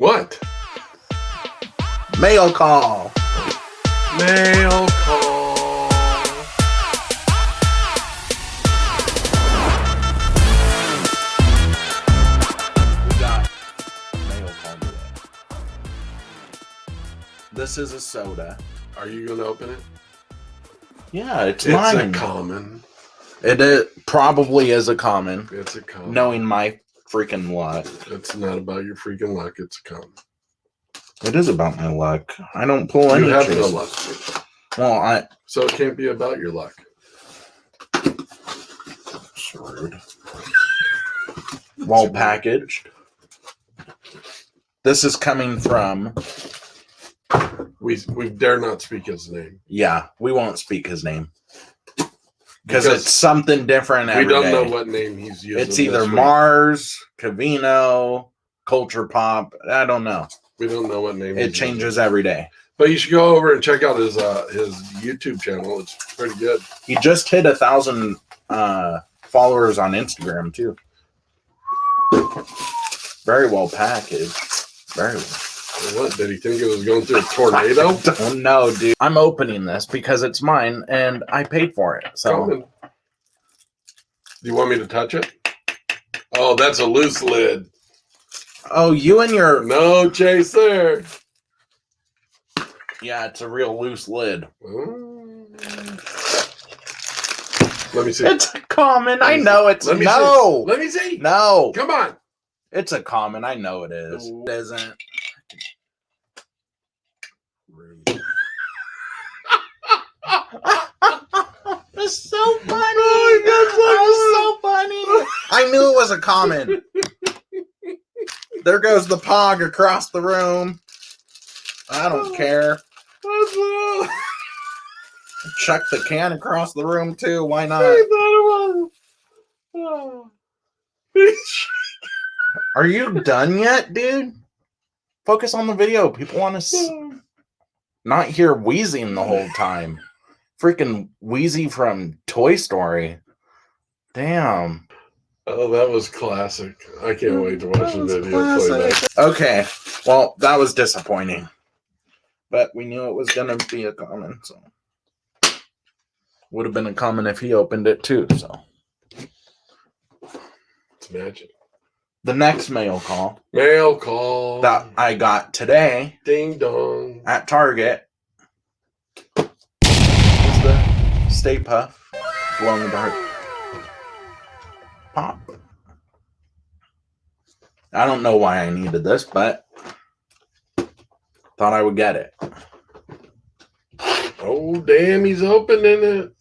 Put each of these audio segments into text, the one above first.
What? Mail call. Mail call. We got mail call today. This is a soda. Are you going to open it? Yeah, it's mine. It's a common. It probably is a common. It's a common. Knowing my freaking luck. It's not about your freaking luck. It's a common. It is about my luck. I don't pull any You have trees. no luck. Well, So it can't be about your luck. It's rude. Well packaged. This is coming from... We dare not speak his name. Yeah, we won't speak his name. Because it's something different every day. We don't know what name he's using. It's either Mars, Cavino, Culture Pop. I don't know. We don't know what name. It changes every day. But you should go over and check out his YouTube channel. It's pretty good. He just hit 1,000 followers on Instagram too. Very well packaged. Very well. What, did he think it was going through a tornado? I don't know, dude. I'm opening this because it's mine and I paid for it. So, do you want me to touch it? Oh, that's a loose lid. Oh, you and your... No chase there. Yeah, it's a real loose lid. Let me see. It's a common. I know it's... Let me No. see. Let me see. No. Come on. It's a common. I know it is. It isn't. It's so funny. Oh, so funny. I knew it was a common. There goes the pog across the room. I don't care. Chuck the can across the room too. Why not? Are you done yet, dude? Focus on the video. People want to not hear wheezing the whole time. Freaking Wheezy from Toy Story. Damn. Oh, that was classic. I can't wait to watch the video play back. Okay. Well, that was disappointing. But we knew it was going to be a common, so. Would have been a common if he opened it too, so. It's magic. The next mail call. Mail call. That I got today. Ding dong. At Target. Is the Stay Puft glow in the dark pop. I don't know why I needed this, but thought I would get it. Oh, damn, he's opening it.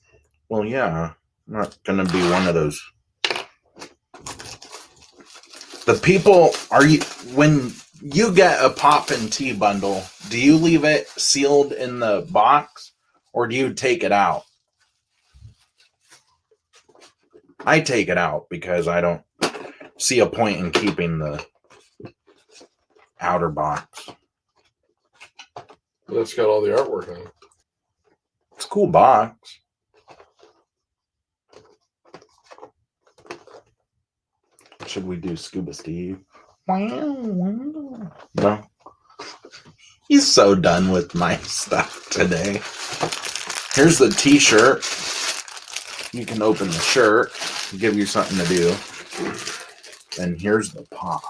Well, yeah. I'm not going to be one of those. The people, when you get a Pop and Tea bundle, do you leave it sealed in the box or do you take it out? I take it out because I don't see a point in keeping the outer box. That's got all the artwork on it. It's a cool box. Should we do Scuba Steve? No. He's so done with my stuff today. Here's the t-shirt. You can open the shirt, give you something to do. And here's the pop.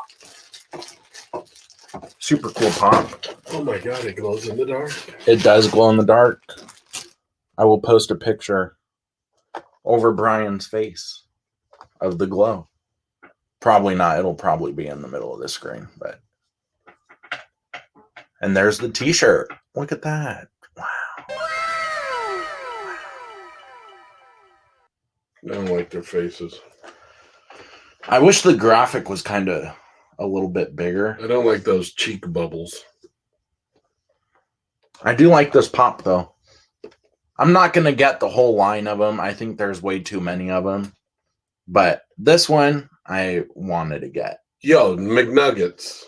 Super cool pop. Oh my god, it glows in the dark. It does glow in the dark. I will post a picture over Brian's face of the glow. Probably not. It'll probably be in the middle of the screen, but. And there's the t-shirt. Look at that. Wow. I don't like their faces. I wish the graphic was kind of a little bit bigger. I don't like those cheek bubbles. I do like this pop, though. I'm not going to get the whole line of them. I think there's way too many of them. But this one, I wanted to get. Yo, McNuggets.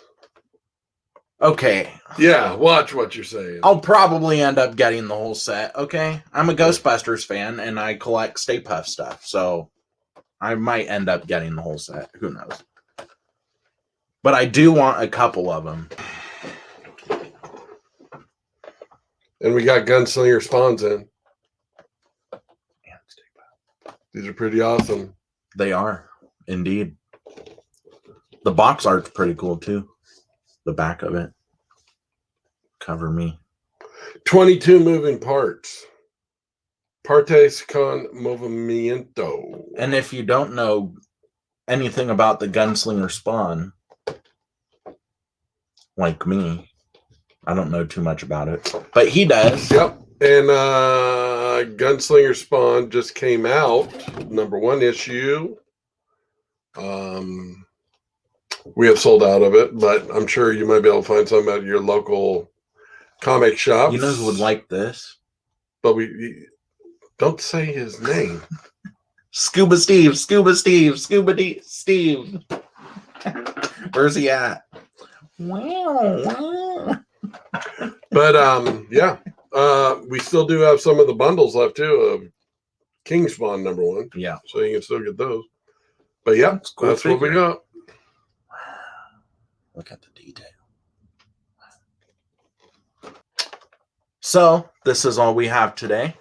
Okay. Yeah, watch what you're saying. I'll probably end up getting the whole set, okay? I'm a Ghostbusters fan, and I collect Stay Puft stuff, so I might end up getting the whole set. Who knows? But I do want a couple of them. And we got Gunslinger Spawns in. These are pretty awesome. They are, indeed. The box art's pretty cool, too. The back of it. Cover me. 22 moving parts. Partes con movimiento. And if you don't know anything about the Gunslinger Spawn, like me, I don't know too much about it. But he does. Yep. And Gunslinger Spawn just came out. #1 issue. We have sold out of it, but I'm sure you might be able to find some at your local comic shop. You know who would like this? But we don't say his name. Scuba Steve, Scuba Steve, Scuba Steve. Where's he at? Wow. But yeah, we still do have some of the bundles left too of King Spawn #1. Yeah. So you can still get those. But yeah, Cool that's what we got. Look at the detail. So this is all we have today.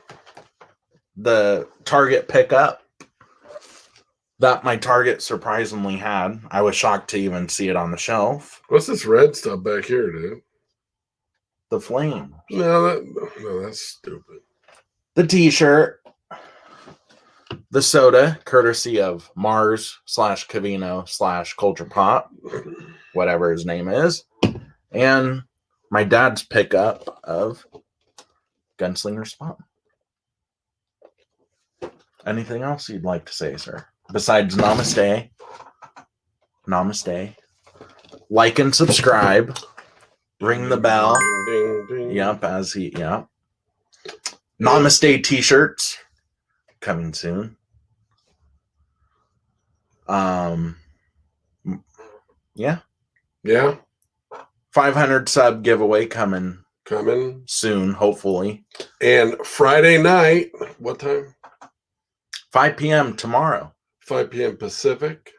The Target pickup that my Target surprisingly had. I was shocked to even see it on the shelf. What's this red stuff back here, dude? The flame. No, that's stupid. The t-shirt. The soda, courtesy of Mars/Cavino/Culture Pop, whatever his name is. And my dad's pickup of Gunslinger Spawn. Anything else you'd like to say, sir? Besides namaste. Namaste. Like and subscribe. Ring the bell. Ding, ding, ding. Yep, yep. Namaste t-shirts coming soon. Yeah. 500 sub giveaway coming soon, hopefully. And Friday night, what time? 5 p.m. tomorrow. 5 p.m. Pacific.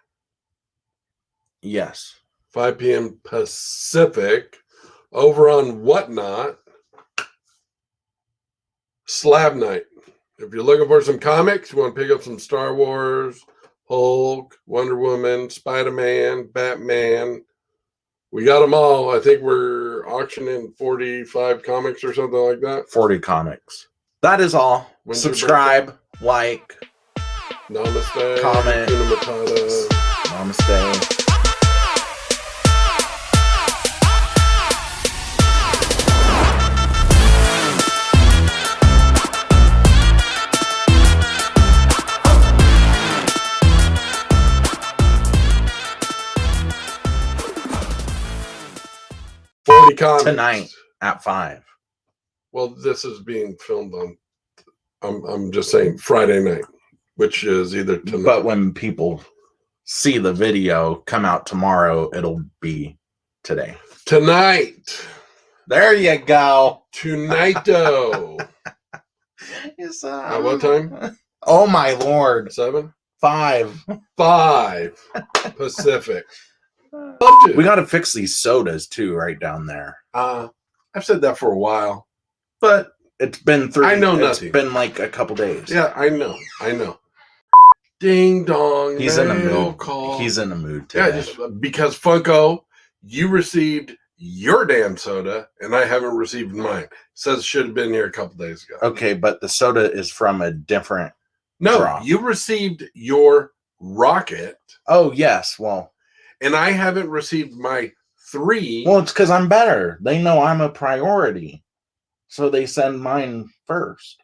Yes. 5 p.m. Pacific. Over on Whatnot. Slab night. If you're looking for some comics, you want to pick up some Star Wars, Hulk, Wonder Woman, Spider-Man, Batman. We got them all. I think we're auctioning 45 comics or something like that. 40 comics. That is all. When's your Subscribe, like, Namaste. comment. Hakuna Matata. Namaste. Comics. Tonight at 5. Well, this is being filmed on. I'm just saying Friday night, which is either tonight. But when people see the video come out tomorrow, it'll be today. Tonight. There you go. Tonight-o. At what time? Oh my lord. 7? 5. 5 Pacific. We got to fix these sodas too, right down there. I've said that for a while, but it's been 3. I know it's nothing. been like a couple days. Yeah, I know. Ding dong. He's in a mood. Call. He's in a mood today. Yeah, just because Funko, you received your damn soda, and I haven't received mine. Says it should have been here a couple days ago. Okay, but the soda is from a different. No, drop. You received your rocket. Oh yes, well. And I haven't received my 3. Well, it's because I'm better. They know I'm a priority. So they send mine first.